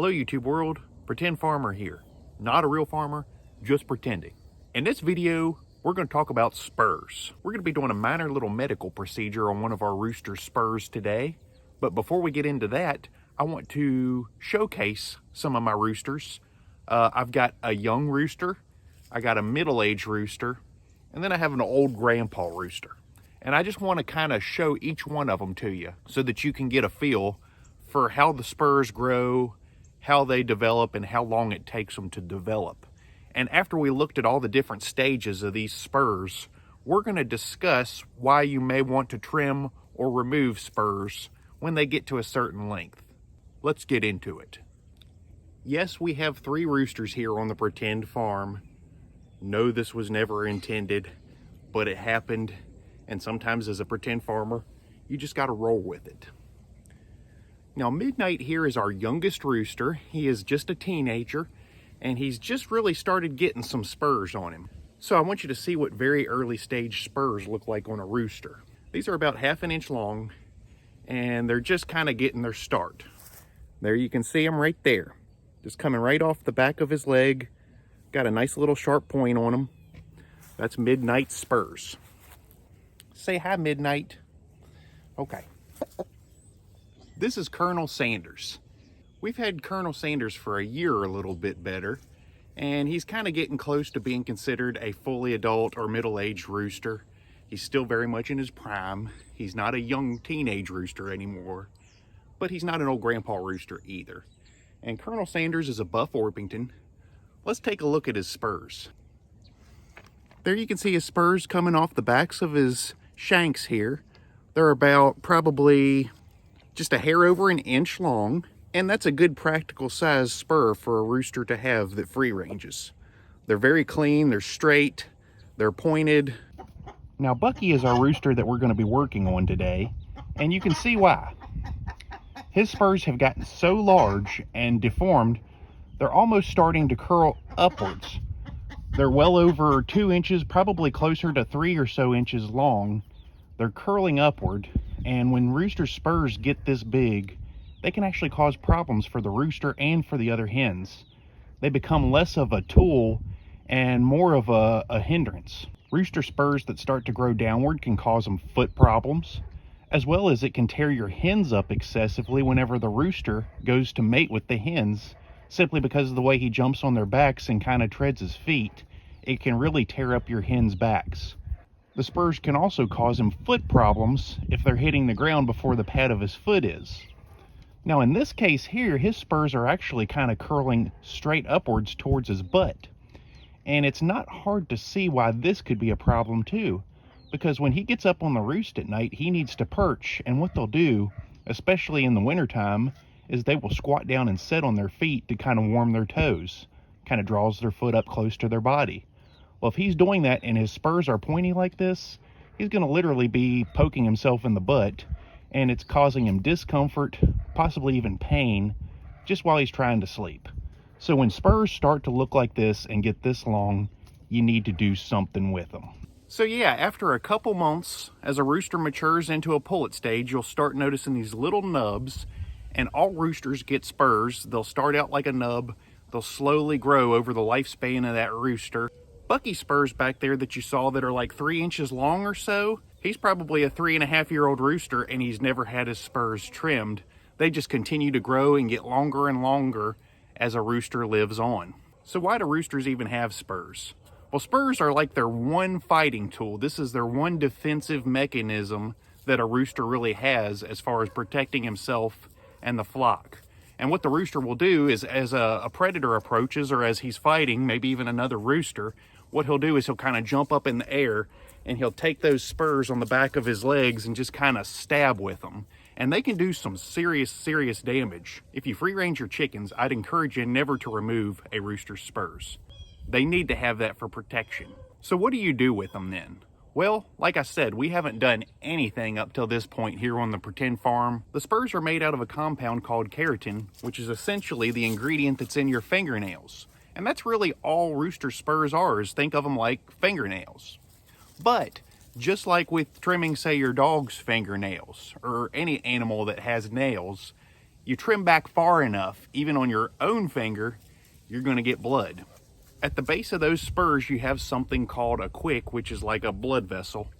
Hello YouTube world, Pretend Farmer here. Not a real farmer, just pretending. In this video, we're going to talk about spurs. We're going to be doing a minor little medical procedure on one of our rooster spurs today. But before we get into that, I want to showcase some of my roosters. I've got a young rooster, I got a middle-aged rooster, and then I have an old grandpa rooster. And I just want to kind of show each one of them to you so that you can get a feel for how the spurs grow, how they develop, and how long it takes them to develop. And after we looked at all the different stages of these spurs, we're going to discuss why you may want to trim or remove spurs when they get to a certain length. Let's get into it. Yes, we have 3 roosters here on the Pretend Farm. No, this was never intended, but it happened. And sometimes as a pretend farmer, you just got to roll with it. Now, Midnight here is our youngest rooster. He is just a teenager, and he's just really started getting some spurs on him. So I want you to see what very early stage spurs look like on a rooster. These are about 1/2 inch long, and they're just kind of getting their start. There you can see them right there. Just coming right off the back of his leg. Got a nice little sharp point on them. That's Midnight spurs. Say hi, Midnight. Okay. This is Colonel Sanders. We've had Colonel Sanders for a year or a little bit better, and he's kind of getting close to being considered a fully adult or middle-aged rooster. He's still very much in his prime. He's not a young teenage rooster anymore, but he's not an old grandpa rooster either. And Colonel Sanders is a buff Orpington. Let's take a look at his spurs. There you can see his spurs coming off the backs of his shanks here. They're about probably just a hair over 1 inch long, and that's a good practical size spur for a rooster to have that free ranges. They're very clean, they're straight, they're pointed. Now Bucky is our rooster that we're going to be working on today, and you can see why. His spurs have gotten so large and deformed, they're almost starting to curl upwards. They're well over 2 inches, probably closer to 3 or so inches long. They're curling upward, and when rooster spurs get this big, they can actually cause problems for the rooster and for the other hens. They become less of a tool and more of a hindrance. Rooster spurs that start to grow downward can cause them foot problems, as well as it can tear your hens up excessively whenever the rooster goes to mate with the hens. Simply because of the way he jumps on their backs and kind of treads his feet, it can really tear up your hens' backs. The spurs can also cause him foot problems if they're hitting the ground before the pad of his foot is. Now in this case here, his spurs are actually kind of curling straight upwards towards his butt. And it's not hard to see why this could be a problem too, because when he gets up on the roost at night, he needs to perch, and what they'll do, especially in the wintertime, is they will squat down and sit on their feet to kind of warm their toes. Kind of draws their foot up close to their body. Well, if he's doing that and his spurs are pointy like this, he's going to literally be poking himself in the butt, and it's causing him discomfort, possibly even pain, just while he's trying to sleep. So when spurs start to look like this and get this long, you need to do something with them. So yeah, after a couple months, as a rooster matures into a pullet stage, you'll start noticing these little nubs. And all roosters get spurs. They'll start out like a nub. They'll slowly grow over the lifespan of that rooster. Bucky's spurs back there that you saw that are like 3 inches long or so, he's probably a 3.5-year-old rooster, and he's never had his spurs trimmed. They just continue to grow and get longer and longer as a rooster lives on. So why do roosters even have spurs? Well, spurs are like their one fighting tool. This is their one defensive mechanism that a rooster really has as far as protecting himself and the flock. And what the rooster will do is, as a predator approaches, or as he's fighting, maybe even another rooster, what he'll do is he'll kind of jump up in the air and he'll take those spurs on the back of his legs and just kind of stab with them. And they can do some serious damage. If you free range your chickens, I'd encourage you never to remove a rooster's spurs. They need to have that for protection. So what do you do with them then? Well, like I said, we haven't done anything up till this point here on the Pretend Farm. The spurs are made out of a compound called keratin, which is essentially the ingredient that's in your fingernails. And that's really all rooster spurs are, is think of them like fingernails. But just like with trimming, say, your dog's fingernails or any animal that has nails, You trim back far enough, even on your own finger, you're going to get blood. At the base of those spurs, you have something called a quick, which is like a blood vessel.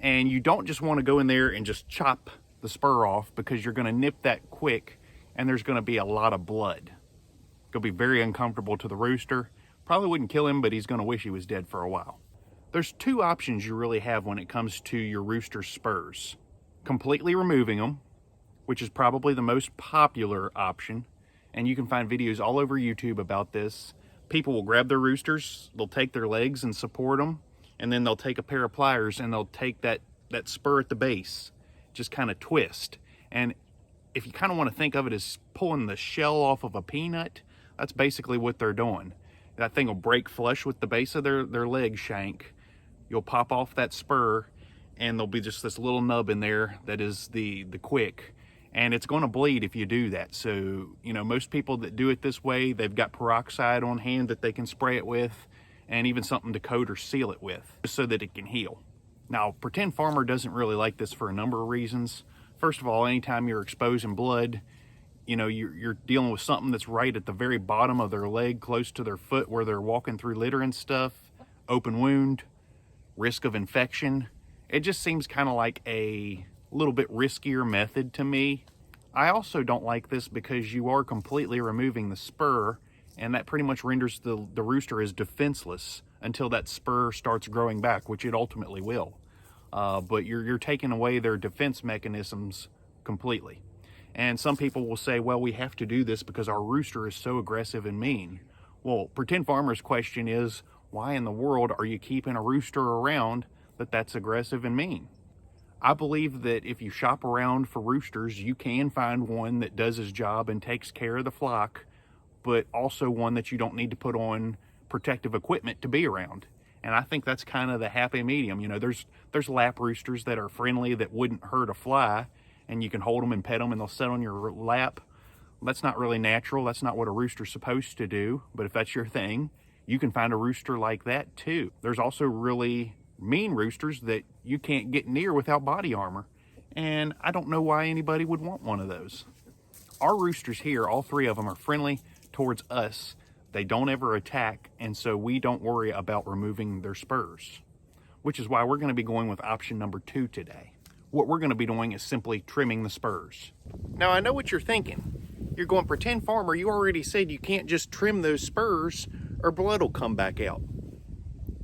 And you don't just want to go in there and just chop the spur off, because you're going to nip that quick and there's going to be a lot of blood. It'll be very uncomfortable to the rooster. Probably wouldn't kill him, but he's going to wish he was dead for a while. There's two options you really have when it comes to your rooster spurs. Completely removing them, which is probably the most popular option. And you can find videos all over YouTube about this. People will grab their roosters, they'll take their legs and support them, and then they'll take a pair of pliers and they'll take that spur at the base, just kind of twist. And if you kind of want to think of it as pulling the shell off of a peanut, that's basically what they're doing. That thing will break flush with the base of their leg shank. You'll pop off that spur and there'll be just this little nub in there that is the quick. And it's going to bleed if you do that. So, you know, most people that do it this way, they've got peroxide on hand that they can spray it with, and even something to coat or seal it with, just so that it can heal. Now, Pretend Farmer doesn't really like this for a number of reasons. First of all, anytime you're exposing blood, you know, you're dealing with something that's right at the very bottom of their leg, close to their foot where they're walking through litter and stuff. Open wound, risk of infection. It just seems kind of like a little bit riskier method to me. I also don't like this because you are completely removing the spur, and that pretty much renders the rooster as defenseless until that spur starts growing back, which it ultimately will. But you're taking away their defense mechanisms completely. And some people will say, well, we have to do this because our rooster is so aggressive and mean. Well, Pretend Farmer's question is, why in the world are you keeping a rooster around that's aggressive and mean? I believe that if you shop around for roosters, you can find one that does his job and takes care of the flock, but also one that you don't need to put on protective equipment to be around. And I think that's kind of the happy medium. You know, there's lap roosters that are friendly, that wouldn't hurt a fly, and you can hold them and pet them and they'll sit on your lap. That's not really natural. That's not what a rooster's supposed to do. But if that's your thing, you can find a rooster like that too. There's also really mean roosters that you can't get near without body armor. And I don't know why anybody would want one of those. Our roosters here, all three of them, are friendly towards us. They don't ever attack, and so we don't worry about removing their spurs, which is why we're going to be going with option number 2 today. What we're going to be doing is simply trimming the spurs. Now, I know what you're thinking. You're going, Pretend Farmer, you already said you can't just trim those spurs or blood will come back out.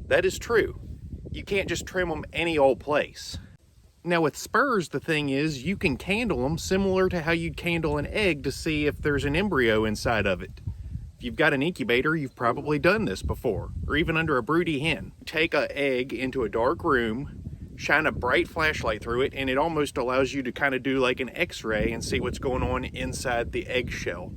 That is true. You can't just trim them any old place. Now with spurs, the thing is, you can candle them similar to how you'd candle an egg to see if there's an embryo inside of it. If you've got an incubator, you've probably done this before, or even under a broody hen. Take an egg into a dark room, shine a bright flashlight through it, and it almost allows you to kind of do like an x-ray and see what's going on inside the eggshell.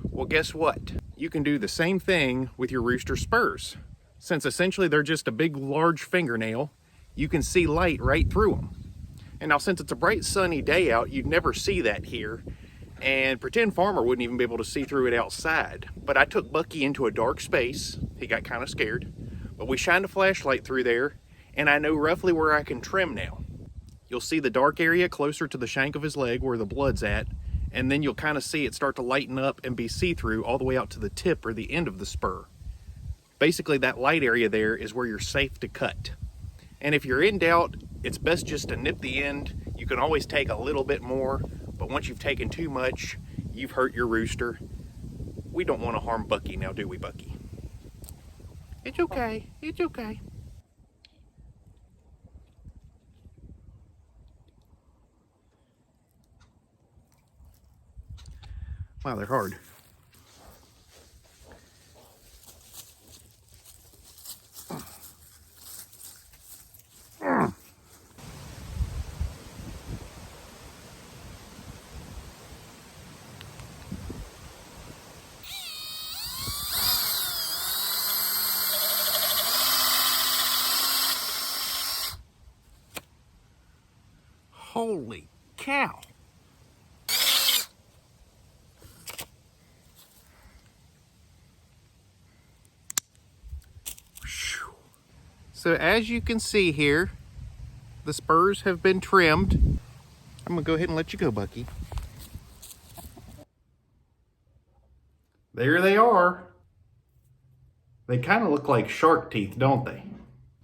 Well, guess what? You can do the same thing with your rooster spurs. Since essentially they're just a big, large fingernail, you can see light right through them. And now since it's a bright sunny day out, you'd never see that here. And Pretend Farmer wouldn't even be able to see through it outside. But I took Bucky into a dark space. He got kind of scared. But we shined a flashlight through there, and I know roughly where I can trim now. You'll see the dark area closer to the shank of his leg where the blood's at, and then you'll kind of see it start to lighten up and be see-through all the way out to the tip or the end of the spur. Basically, that light area there is where you're safe to cut. And if you're in doubt, it's best just to nip the end. You can always take a little bit more, but once you've taken too much, you've hurt your rooster. We don't want to harm Bucky now, do we, Bucky? It's okay. It's okay. Wow, they're hard. Holy cow. So as you can see here, the spurs have been trimmed. I'm gonna go ahead and let you go, Bucky. There they are. They kind of look like shark teeth, don't they?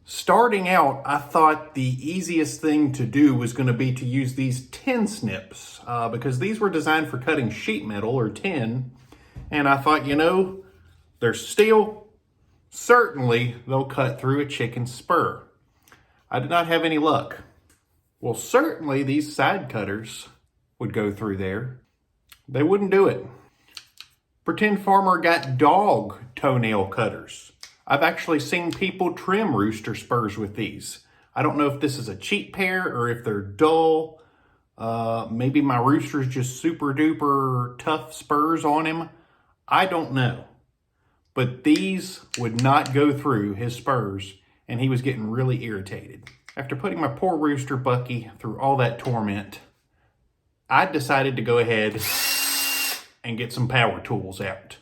Starting out, I thought the easiest thing to do was going to be to use these tin snips because these were designed for cutting sheet metal or tin. And I thought, you know, they're steel. Certainly, they'll cut through a chicken spur. I did not have any luck. Well, certainly these side cutters would go through there. They wouldn't do it. Pretend Farmer got dog toenail cutters. I've actually seen people trim rooster spurs with these. I don't know if this is a cheap pair or if they're dull. Maybe my rooster's just super duper tough spurs on him. I don't know. But these would not go through his spurs, and he was getting really irritated. After putting my poor rooster Bucky through all that torment, I decided to go ahead and get some power tools out.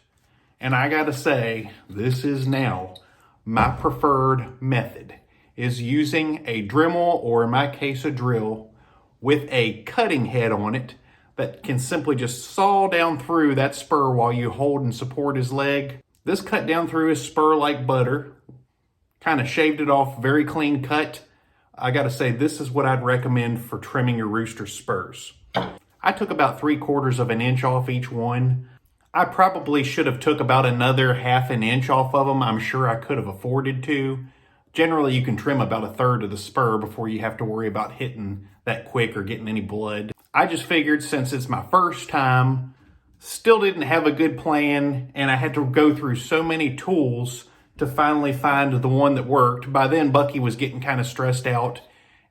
And I gotta say, this is now my preferred method, is using a Dremel, or in my case, a drill, with a cutting head on it that can simply just saw down through that spur while you hold and support his leg. This cut down through his spur like butter, kind of shaved it off, very clean cut. I gotta say, this is what I'd recommend for trimming your rooster spurs. I took about 3/4 of an inch off each one. I probably should have took about another 1/2 inch off of them. I'm sure I could have afforded to. Generally, you can trim about 1/3 of the spur before you have to worry about hitting that quick or getting any blood. I just figured since it's my first time, still didn't have a good plan, and I had to go through so many tools to finally find the one that worked. By then, Bucky was getting kind of stressed out,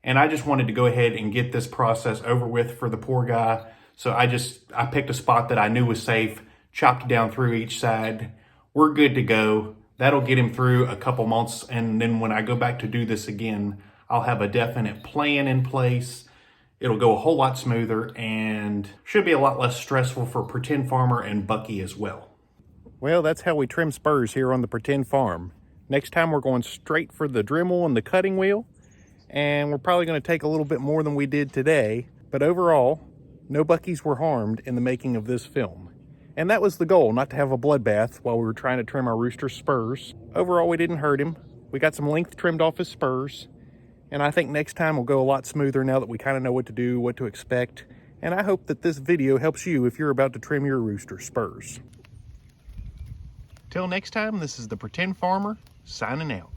and I just wanted to go ahead and get this process over with for the poor guy. So I picked a spot that I knew was safe, chopped down through each side. We're good to go. That'll get him through a couple months, and then when I go back to do this again, I'll have a definite plan in place. It'll go a whole lot smoother and should be a lot less stressful for Pretend Farmer and Bucky as well. Well, that's how we trim spurs here on the Pretend Farm. Next time we're going straight for the Dremel and the cutting wheel, and we're probably going to take a little bit more than we did today, but overall, no Buckies were harmed in the making of this film. And that was the goal, not to have a bloodbath while we were trying to trim our rooster spurs. Overall, we didn't hurt him. We got some length trimmed off his spurs. And I think next time will go a lot smoother now that we kind of know what to do, what to expect. And I hope that this video helps you if you're about to trim your rooster spurs. Till next time, this is the Pretend Farmer, signing out.